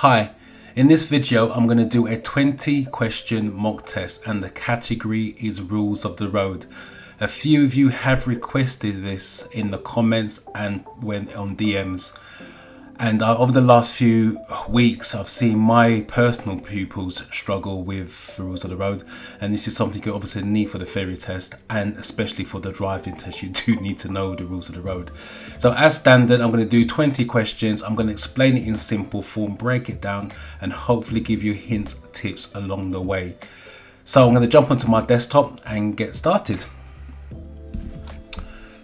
Hi, in this video I'm going to do a 20 question mock test and the category is rules of the road. A few of you have requested this in the comments and when on DMs, and over the last few weeks I've seen my personal pupils struggle with the rules of the road, and this is something you obviously need for the theory test and especially for the driving test. You do need to know the rules of the road. So as standard, I'm going to do 20 questions. I'm going to explain it in simple form, break it down and hopefully give you hints, tips along the way. So I'm going to jump onto my desktop and get started.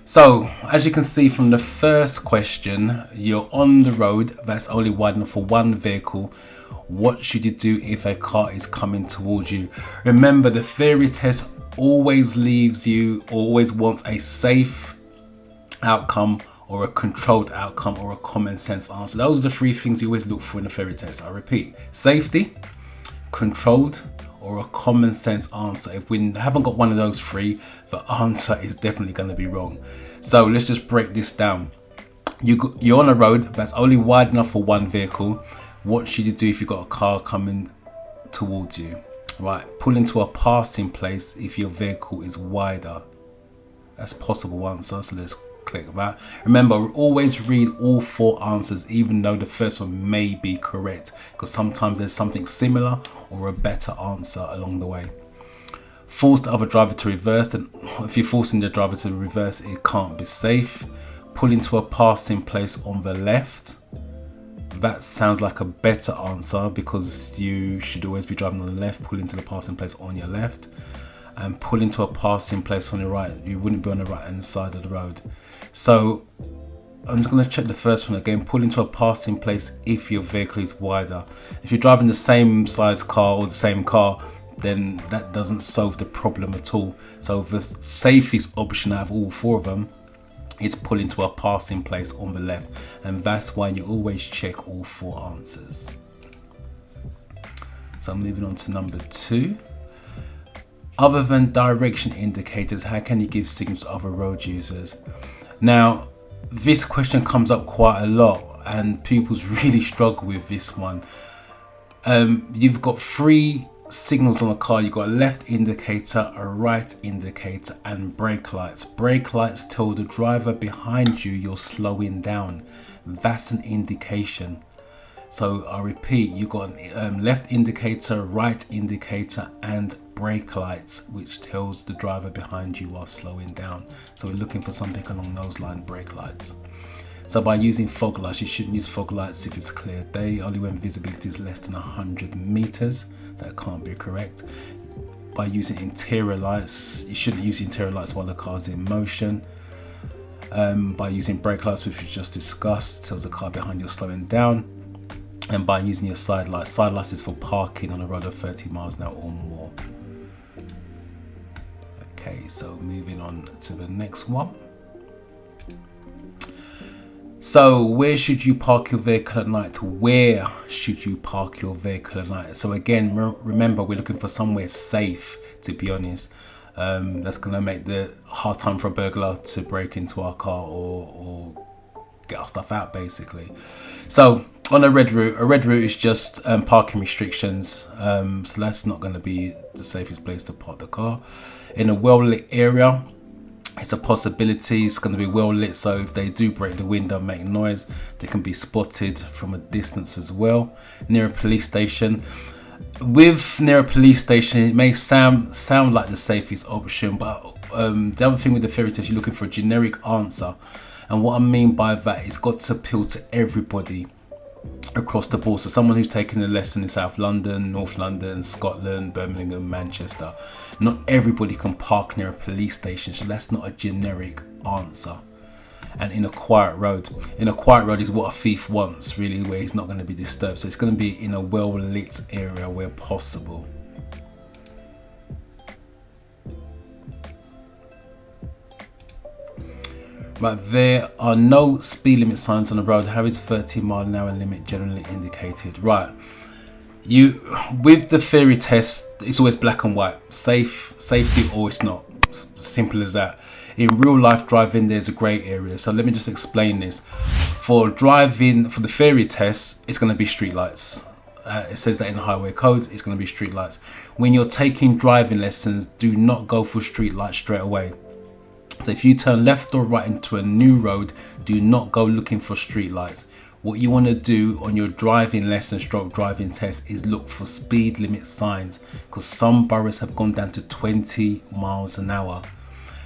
So as you can see from the first question, you're on the road that's only wide enough for one vehicle. What should you do if a car is coming towards you? Remember, the theory test always leaves you, always wants a safe outcome or a controlled outcome or a common sense answer. Those are the three things you always look for in the theory test. I repeat, safety, controlled, or a common sense answer. If we haven't got one of those three, the answer is definitely going to be wrong. So let's just break this down. You're on a road that's only wide enough for one vehicle. What should you do if you've got a car coming towards you? Right, pull into a passing place if your vehicle is wider. That's a possible answer, so let's click that. Remember, always read all four answers even though the first one may be correct, because sometimes there's something similar or a better answer along the way. Force the other driver to reverse. Then if you're forcing the driver to reverse, it can't be safe. Pull into a passing place on the left. That sounds like a better answer because you should always be driving on the left. Pull into the passing place on your left. And pull into a passing place on your right. You wouldn't be on the right hand side of the road. So I'm just going to check the first one again. Pull into a passing place if your vehicle is wider. If you're driving the same size car or the same car, then that doesn't solve the problem at all. So the safest option out of all four of them is pull into a passing place on the left, and that's why you always check all four answers. So moving on to number 2. Other than direction indicators, how can you give signals to other road users? Now, this question comes up quite a lot and pupils really struggle with this one. You've got 3 signals on a car. You've got a left indicator, a right indicator and brake lights. Brake lights tell the driver behind you you're slowing down. That's an indication. So I repeat, you've got left indicator, right indicator and brake lights, which tells the driver behind you are slowing down. So we're looking for something along those lines, brake lights. So by using fog lights, you shouldn't use fog lights if it's clear day, only when visibility is less than 100 meters. That can't be correct. By using interior lights, you shouldn't use interior lights while the car's in motion. By using brake lights, which we just discussed, tells the car behind you slowing down. And by using your side lights is for parking on a road of 30 miles an hour or more. Okay, so moving on to the next one. So where should you park your vehicle at night? Where should you park your vehicle at night? So again, remember, we're looking for somewhere safe, to be honest. That's going to make the hard time for a burglar to break into our car or get our stuff out, basically. So on a red route is just parking restrictions. So that's not going to be the safest place to park the car. In a well-lit area, it's a possibility. It's going to be well lit, so if they do break the window and make noise, they can be spotted from a distance as well. Near a police station. Near a police station, it may sound like the safest option, but the other thing with the theory test, you're looking for a generic answer. And what I mean by that, it's got to appeal to everybody across the board. So someone who's taken a lesson in South London, North London, Scotland, Birmingham, Manchester, not everybody can park near a police station, so that's not a generic answer. And in a quiet road is what a thief wants, really, where he's not going to be disturbed. So it's going to be in a well lit area where possible. Right, there are no speed limit signs on the road. How is 30 mile an hour limit generally indicated? Right, with the theory test, it's always black and white. Safety or it's not. Simple as that. In real life driving, there's a grey area. So let me just explain this. For driving, for the theory test, it's going to be street lights. It says that in the highway codes, it's going to be street lights. When you're taking driving lessons, do not go for street lights straight away. So if you turn left or right into a new road, do not go looking for street lights. What you want to do on your driving lesson stroke driving test is look for speed limit signs, because some boroughs have gone down to 20 miles an hour.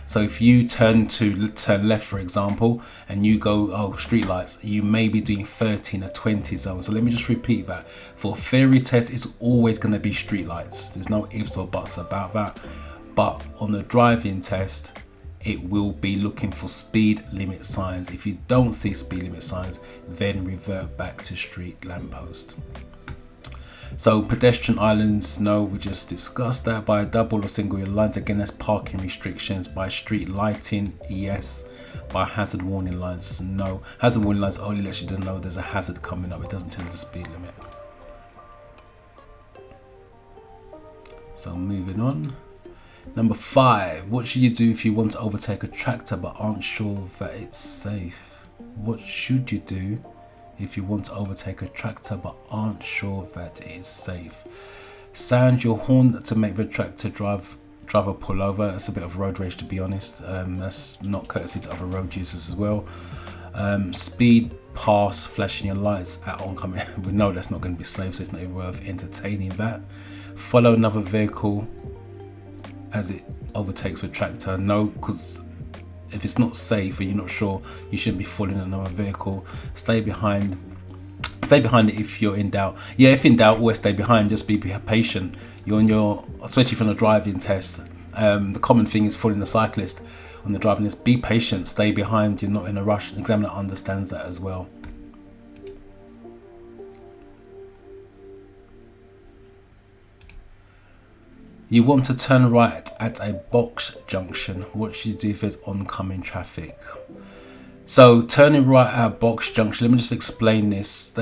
So if you turn left, for example, and you go, oh, street lights, you may be doing 30 in a 20 zone. So let me just repeat that. For theory test, it's always going to be street lights. There's no ifs or buts about that. But on the driving test, it will be looking for speed limit signs. If you don't see speed limit signs, then revert back to street lamppost. So pedestrian islands, no, we just discussed that. By double or single lines, again, that's parking restrictions. By street lighting, yes. By hazard warning lines, no. Hazard warning lines only lets you know there's a hazard coming up. It doesn't tell you the speed limit. So moving on. Number 5, what should you do if you want to overtake a tractor but aren't sure that it's safe? What should you do if you want to overtake a tractor but aren't sure that it is safe? Sound your horn to make the tractor driver pull over. That's a bit of road rage, to be honest. That's not courtesy to other road users as well. Speed pass, flashing your lights at oncoming. We know that's not going to be safe, so it's not even worth entertaining that. Follow another vehicle as it overtakes the tractor, no, because if it's not safe and you're not sure, you shouldn't be following another vehicle. Stay behind it if you're in doubt. Yeah, if in doubt, always stay behind. Just be patient. You're on your, especially from the driving test, the common thing is following the cyclist on the driving test. Be patient, stay behind. You're not in a rush. The examiner understands that as well. You want to turn right at a box junction. What should you do if there's oncoming traffic? So turning right at a box junction, let me just explain this.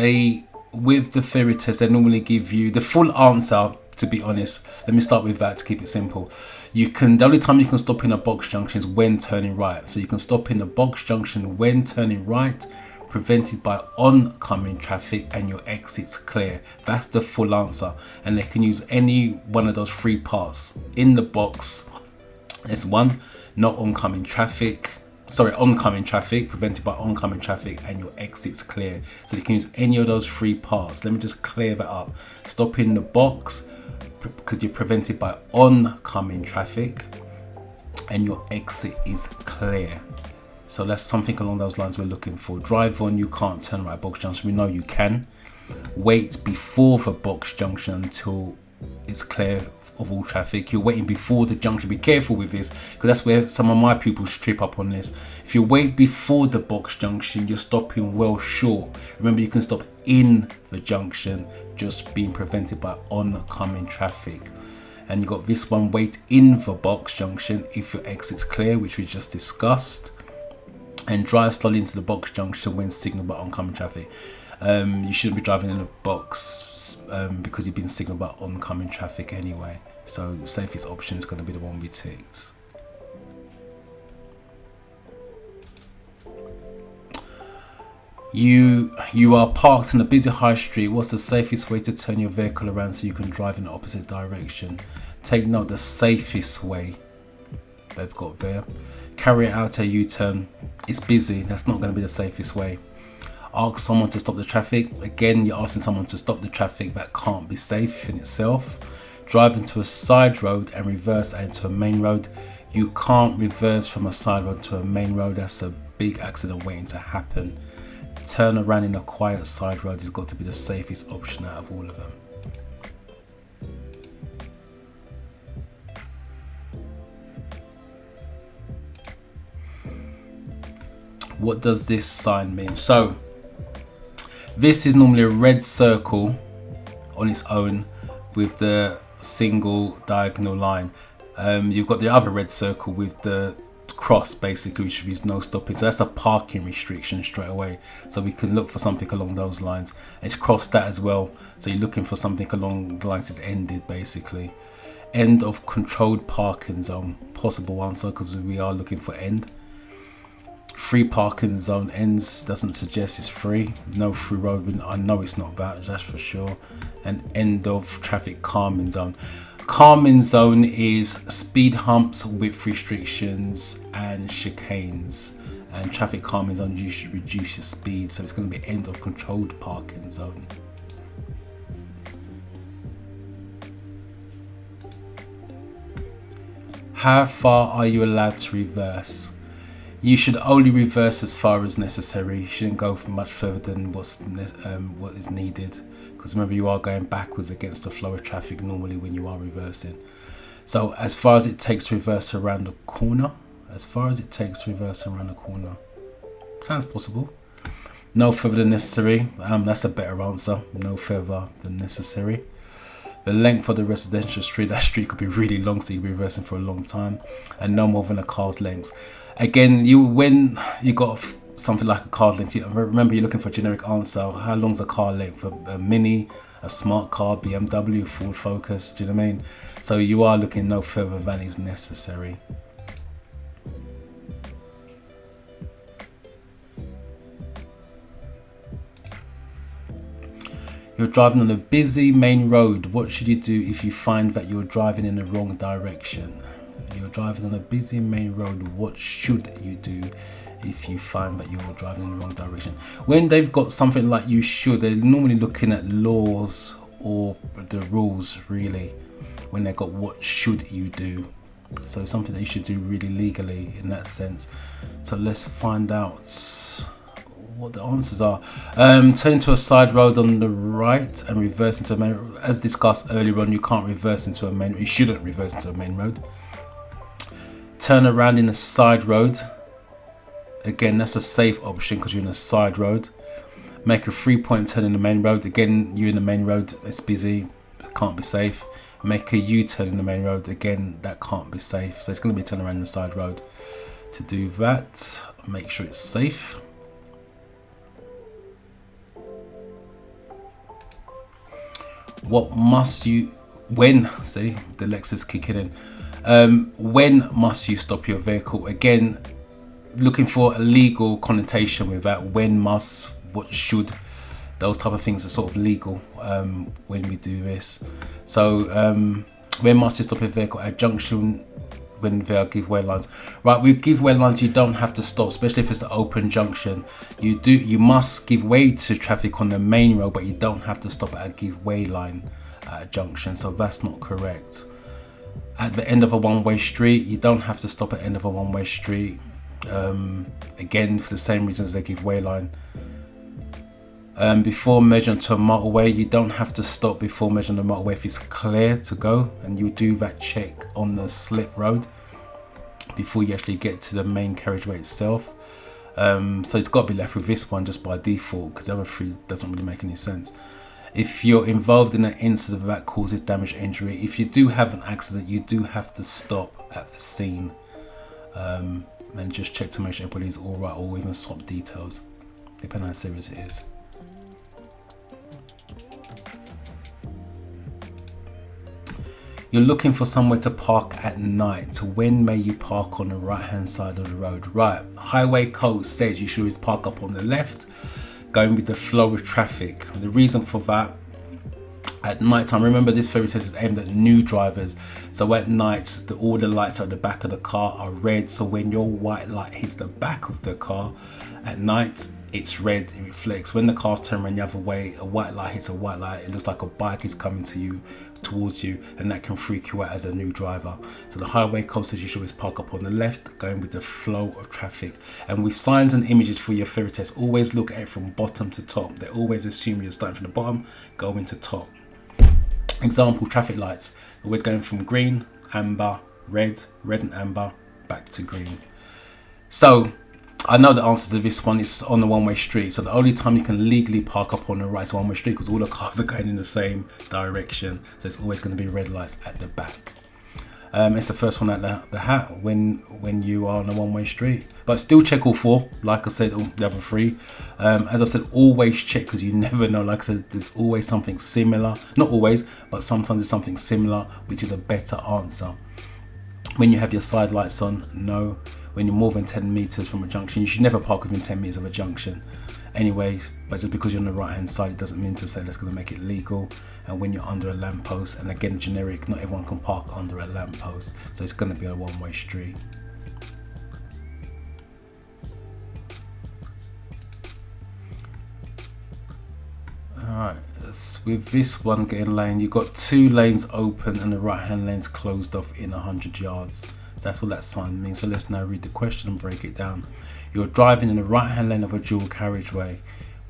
With the theory test, they normally give you the full answer, to be honest. Let me start with that to keep it simple. The only time you can stop in a box junction is when turning right. So you can stop in a box junction when turning right, prevented by oncoming traffic, and your exit's clear. That's the full answer, and they can use any one of those 3 parts in the box. It's 1, not oncoming traffic, prevented by oncoming traffic, and your exit's clear. So they can use any of those 3 parts. Let me just clear that up. Stop in the box because you're prevented by oncoming traffic and your exit is clear. So that's something along those lines we're looking for. Drive on, you can't turn right at box junction. We know you can. Wait before the box junction until it's clear of all traffic. You're waiting before the junction. Be careful with this, because that's where some of my pupils trip up on this. If you wait before the box junction, you're stopping well short. Remember, you can stop in the junction, just being prevented by oncoming traffic. And you got this one, wait in the box junction if your exit's clear, which we just discussed. And drive slowly into the box junction when signaled by oncoming traffic. You shouldn't be driving in the box because you've been signaled by oncoming traffic anyway. So the safest option is going to be the one we ticked. You are parked in a busy high street. What's the safest way to turn your vehicle around so you can drive in the opposite direction? Take note, the safest way they've got there. Carry out a U-turn. It's busy. That's not going to be the safest way. Ask someone to stop the traffic. Again, you're asking someone to stop the traffic. That can't be safe in itself. Drive into a side road and reverse into a main road. You can't reverse from a side road to a main road. That's a big accident waiting to happen. Turn around in a quiet side road has got to be the safest option out of all of them. What does this sign mean? So this is normally a red circle on its own with the single diagonal line. You've got the other red circle with the cross, basically, which means no stopping. So that's a parking restriction straight away. So we can look for something along those lines. It's crossed that as well. So you're looking for something along the lines it's ended, basically. End of controlled parking zone. Possible answer because we are looking for end. Free parking zone. Ends doesn't suggest it's free. No through road. I know it's not that, that's for sure. And end of traffic calming zone. Calming zone is speed humps, width restrictions and chicanes. And traffic calming zone, you should reduce your speed. So it's going to be end of controlled parking zone. How far are you allowed to reverse? You should only reverse as far as necessary. You shouldn't go for much further than what is needed. Because remember, you are going backwards against the flow of traffic normally when you are reversing. So as far as it takes to reverse around the corner. As far as it takes to reverse around the corner. Sounds possible. No further than necessary. That's a better answer. No further than necessary. The length of the residential street, that street could be really long, so you'll be reversing for a long time. And no more than a car's length. Again, when you got something like a car length, remember you're looking for a generic answer. How long's a car length? A Mini, a smart car, BMW, Ford Focus, do you know what I mean? So you are looking no further than is necessary. You're driving on a busy main road. What should you do if you find that you're driving in the wrong direction? You're driving on a busy main road. What should you do if you find that you're driving in the wrong direction? When they've got something like you should, they're normally looking at laws or the rules really. When they've got what should you do. So something that you should do really legally in that sense. So let's find out what the answers are. Turn into a side road on the right and reverse into a main road. As discussed earlier on, you can't reverse into a main road. You shouldn't reverse into a main road. Turn around in a side road. Again, that's a safe option because you're in a side road. Make a 3-point turn in the main road. Again, you're in the main road. It's busy. It can't be safe. Make a U-turn in the main road. Again, that can't be safe. So it's going to be a turn around in the side road. To do that, make sure it's safe. What must you, when, see, the Lexus kicking in. When must you stop your vehicle? Again, looking for a legal connotation with that. When must, what should, those type of things are sort of legal when we do this. So when must you stop your vehicle? At junction, when there are giveaway lines. Right, with giveaway lines you don't have to stop, especially if it's an open junction. You must give way to traffic on the main road, but you don't have to stop at a giveaway line at a junction. So that's not correct. At the end of a one-way street, you don't have to stop at the end of a one-way street. Again, for the same reasons they give way line. Before merging to a motorway, you don't have to stop before merging the motorway if it's clear to go, and you do that check on the slip road before you actually get to the main carriageway itself. So it's got to be left with this one just by default, because the other three doesn't really make any sense. If you're involved in an incident that causes damage or injury, if you do have an accident, you do have to stop at the scene and just check to make sure everybody's alright, or even swap details depending on how serious it is. You're looking for somewhere to park at night. When may you park on the right hand side of the road? Right, highway code says you should always park up on the left, going with the flow of traffic. The reason for that, at night time, remember this ferry test is aimed at new drivers, so at night all the lights at the back of the car are red, so when your white light hits the back of the car at night, it's red, it reflects. When the cars turn around the other way, a white light hits a white light, it looks like a bike is coming towards you, and that can freak you out as a new driver. So the highway code says you should always park up on the left, going with the flow of traffic. And with signs and images for your ferry test, always look at it from bottom to top. They always assume you're starting from the bottom, going to top. Example, traffic lights, always going from green, amber, red and amber, back to green. So I know the answer to this one is on the one-way street. So the only time you can legally park up on the right is one-way street, because all the cars are going in the same direction. So it's always going to be red lights at the back. It's the first one out the hat when you are on a one-way street. But still check all four. Like I said, all the other three. As I said, always check, because you never know. Like I said, there's always something similar. Not always, but sometimes there's something similar, which is a better answer. When you have your side lights on, no. When you're more than 10 meters from a junction, you should never park within 10 meters of a junction. Anyways, but just because you're on the right hand side, it doesn't mean to say that's going to make it legal. And when you're under a lamppost, and again generic, not everyone can park under a lamppost, so it's going to be a one-way street. Alright, with this one getting lane, you've got 2 lanes open and the right hand lane's closed off in 100 yards. That's what that sign means. So let's now read the question and break it down. You're driving in the right hand lane of a dual carriageway.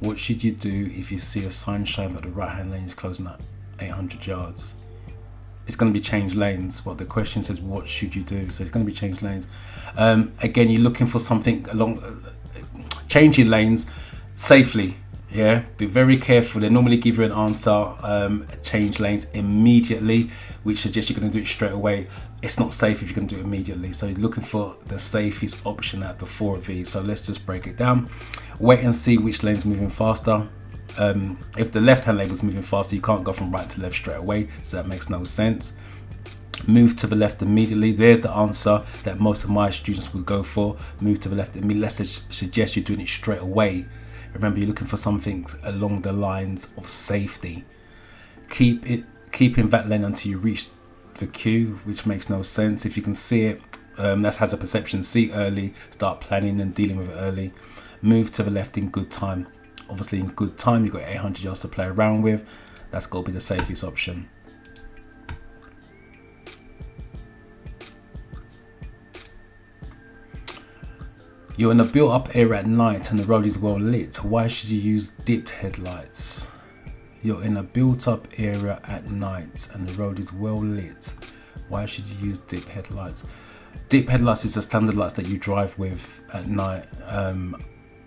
What should you do if you see a sign showing that the right hand lane is closing at 800 yards? It's going to be change lanes. What the question says, what should you do? So it's going to be change lanes. Again, you're looking for something along changing lanes safely. Yeah, be very careful. They normally give you an answer, change lanes immediately, which suggests you're going to do it straight away. It's not safe if you can do it immediately. So you're looking for the safest option out of the 4 of these. So let's just break it down. Wait and see which lane's moving faster. If the left hand lane was moving faster, you can't go from right to left straight away. So that makes no sense. Move to the left immediately. There's the answer that most of my students would go for. Move to the left immediately. Let's suggest you're doing it straight away. Remember, you're looking for something along the lines of safety. Keeping that lane until you reach the queue, which makes no sense. If you can see it, that has a perception. See early, start planning and dealing with it early. Move to the left in good time. Obviously, in good time, you've got 800 yards to play around with. That's got to be the safest option. You're in a built-up area at night and the road is well lit. Why should you use dipped headlights? You're in a built-up area at night and the road is well lit. Why should you use dip headlights? Dip headlights is the standard lights that you drive with at night.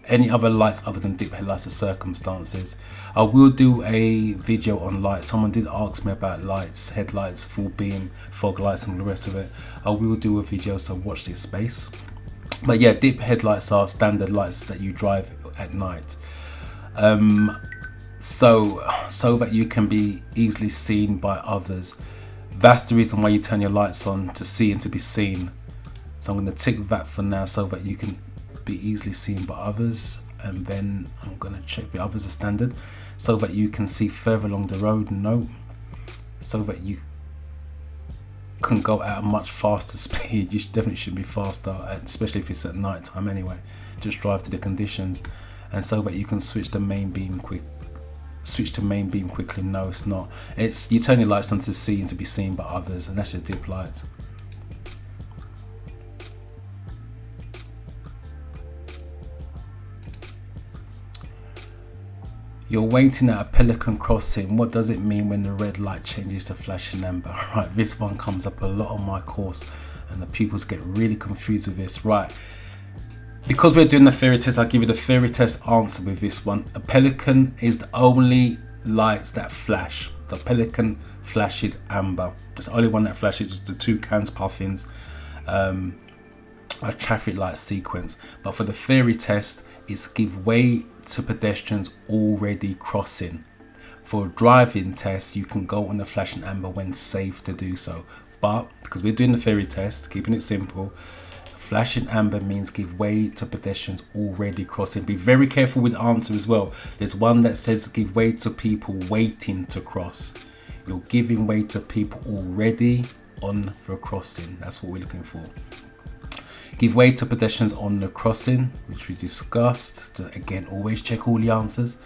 Any other lights other than dip headlights are circumstances. I will do a video on lights. Someone did ask me about lights, headlights, full beam, fog lights and the rest of it. I will do a video, so watch this space. But yeah, dip headlights are standard lights that you drive at night. So that you can be easily seen by others. That's the reason why you turn your lights on, to see and to be seen. So I'm going to tick that for now, so that you can be easily seen by others. And then I'm going to check the others are standard, so that you can see further along the road. No, so that you can go at a much faster speed. You definitely should be faster, especially if it's at night time anyway. Just drive to the conditions. And so that you can switch to main beam quickly. No, it's not. It's you turn your lights on to see and to be seen by others, and that's your dip lights. You're waiting at a pelican crossing. What does it mean when the red light changes to flashing amber? Right, this one comes up a lot on my course and the pupils get really confused with this. Right, because we're doing the theory test, I'll give you the theory test answer with this one. A pelican is the only lights that flash. The pelican flashes amber. It's the only one that flashes. The toucans, puffins, a traffic light sequence. But for the theory test, it's give way to pedestrians already crossing. For a driving test, you can go on the flashing amber when safe to do so. But because we're doing the theory test, keeping it simple, flashing amber means give way to pedestrians already crossing. Be very careful with the answer as well. There's one that says give way to people waiting to cross. You're giving way to people already on the crossing. That's what we're looking for. Give way to pedestrians on the crossing, which we discussed. Again, always check all the answers.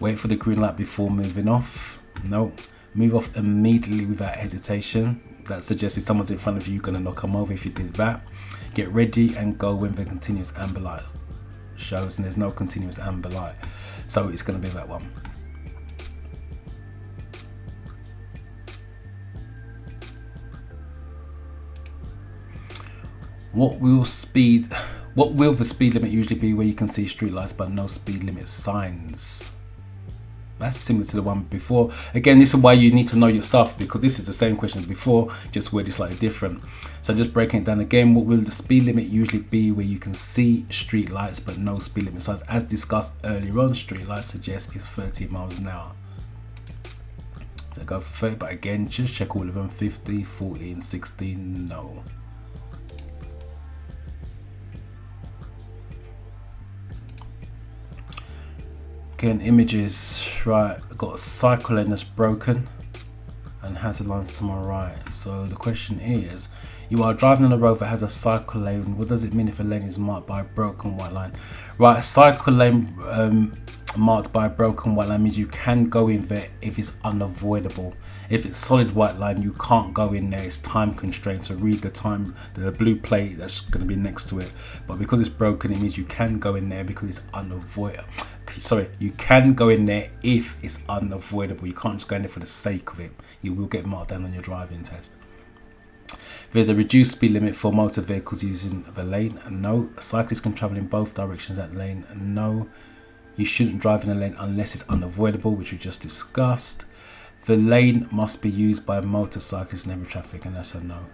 Wait for the green light before moving off. No. Move off immediately without hesitation. That suggests if someone's in front of you, you're going to knock them over if you did that. Get ready and go when the continuous amber light shows, and there's no continuous amber light. So it's going to be that one. What will the speed limit usually be where you can see street lights but no speed limit signs? That's similar to the one before. Again, this is why you need to know your stuff, because this is the same question as before, just worded slightly different. So just breaking it down again, what will the speed limit usually be where you can see street lights but no speed limit signs? As discussed earlier on, street lights suggest is 30 miles an hour. So go for 30, but again, just check all of them. 50, 40 and 60, no. Again, images, right, I've got a cycle lane that's broken and hazard lines to my right. So the question is, you are driving on a road that has a cycle lane. What does it mean if a lane is marked by a broken white line? Right, a cycle lane marked by a broken white line means you can go in there if it's unavoidable. If it's solid white line, you can't go in there. It's time constrained. So read the time, the blue plate that's going to be next to it. But because it's broken, it means you can go in there because it's unavoidable. Sorry, you can go in there if it's unavoidable. You can't just go in there for the sake of it. You will get marked down on your driving test. There's a reduced speed limit for motor vehicles using the lane. No. Cyclists can travel in both directions at lane. No. You shouldn't drive in a lane unless it's unavoidable, which we just discussed. The lane must be used by motorcyclists in heavy traffic, and that's a no.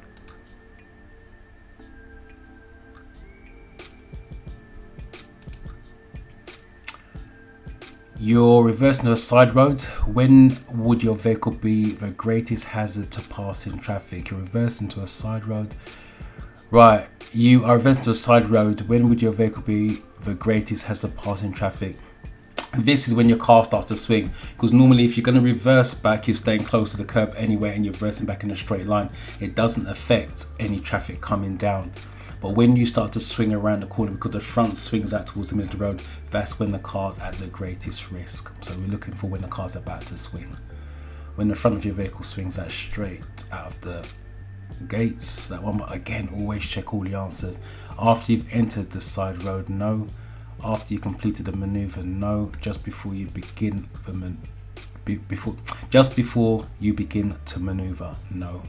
You're reversing to a side road. When would your vehicle be the greatest hazard to pass in traffic? You're reversing to a side road. Right, you are reversing to a side road. When would your vehicle be the greatest hazard to pass in traffic? This is when your car starts to swing, because normally if you're going to reverse back, you're staying close to the curb anyway and you're reversing back in a straight line. It doesn't affect any traffic coming down. But when you start to swing around the corner, because the front swings out towards the middle of the road, that's when the car's at the greatest risk. So we're looking for when the car's about to swing. When the front of your vehicle swings out straight out of the gates, that one. But again, always check all the answers. After you've entered the side road, no. After you completed the maneuver, no. Just before you begin just before you begin to maneuver, no.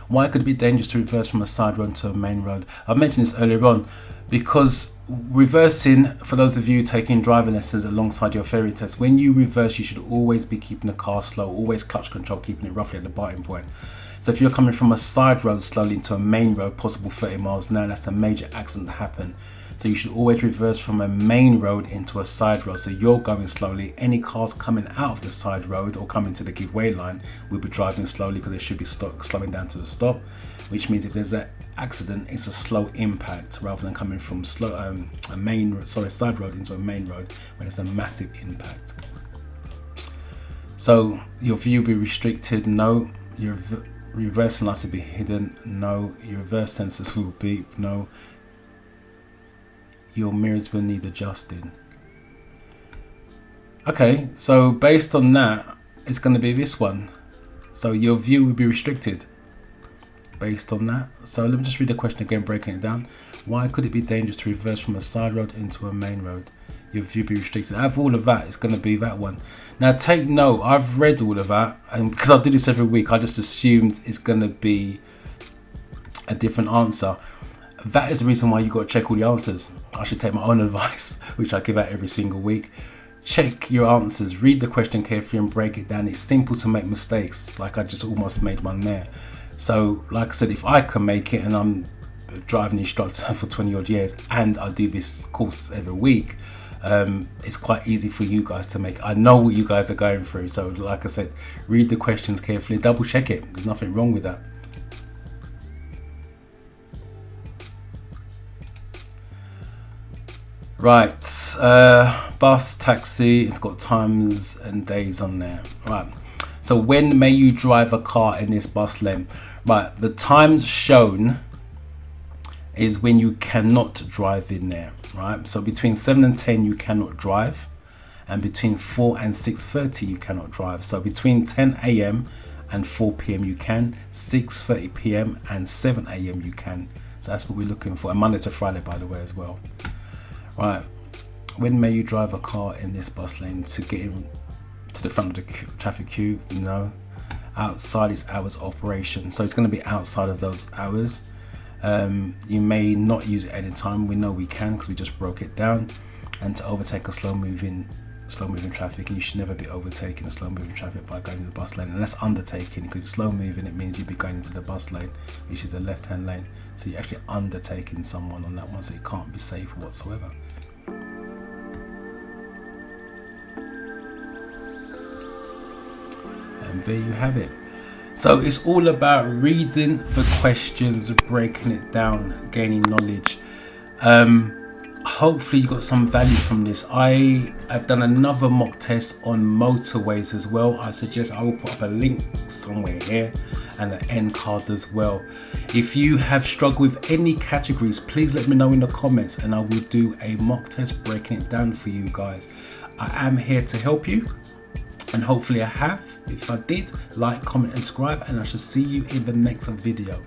Why could it be dangerous to reverse from a side road to a main road? I mentioned this earlier on, because reversing, for those of you taking driving lessons alongside your theory test, when you reverse, you should always be keeping the car slow, always clutch control, keeping it roughly at the biting point. So if you're coming from a side road slowly into a main road, possible 30 miles an hour, that's a major accident to happen. So you should always reverse from a main road into a side road. So you're going slowly. Any cars coming out of the side road or coming to the giveaway line will be driving slowly, because they should be slowing down to a stop. Which means if there's an accident, it's a slow impact rather than coming from side road into a main road when it's a massive impact. So your view will be restricted, no. Your reversing lights will be hidden, no. Your reverse sensors will beep, no. Your mirrors will need adjusting. Okay, so based on that, it's going to be this one. So your view will be restricted based on that. So let me just read the question again, breaking it down. Why could it be dangerous to reverse from a side road into a main road? Your view be restricted. Out of all of that, it's going to be that one. Now take note, I've read all of that, and because I do this every week, I just assumed it's going to be a different answer. That is the reason why you got to check all the answers. I should take my own advice, which I give out every single week. Check your answers, read the question carefully and break it down. It's simple to make mistakes, like I just almost made one there. So like I said, if I can make it, and I'm a driving instructor for 20 odd years and I do this course every week, it's quite easy for you guys to make. I know what you guys are going through, so like I said, read the questions carefully, double check it. There's nothing wrong with that. Right, bus, taxi, it's got times and days on there. Right, so when may you drive a car in this bus lane? Right, the times shown is when you cannot drive in there. Right, so between 7 and 10 you cannot drive, and between 4 and 6:30 you cannot drive. So between 10 a.m. and 4 p.m. you can, 6:30 p.m. and 7 a.m. you can. So that's what we're looking for, and Monday to Friday, by the way, as well. Right, when may you drive a car in this bus lane to get in to the front of the traffic queue? No. Outside its hours of operation, so it's going to be outside of those hours. You may not use it any time. We know we can because we just broke it down. And to overtake a slow moving traffic, and you should never be overtaking a slow moving traffic by going in the bus lane, unless undertaking. Because slow moving, it means you'd be going into the bus lane, which is the left hand lane, so you're actually undertaking someone on that one, so it can't be safe whatsoever. And there you have it. So it's all about reading the questions, breaking it down, gaining knowledge. Hopefully you got some value from this. I have done another mock test on motorways as well. I suggest I will put up a link somewhere here and an end card as well. If you have struggled with any categories, please let me know in the comments and I will do a mock test breaking it down for you guys. I am here to help you, and hopefully I have. If I did, like, comment and subscribe, and I shall see you in the next video.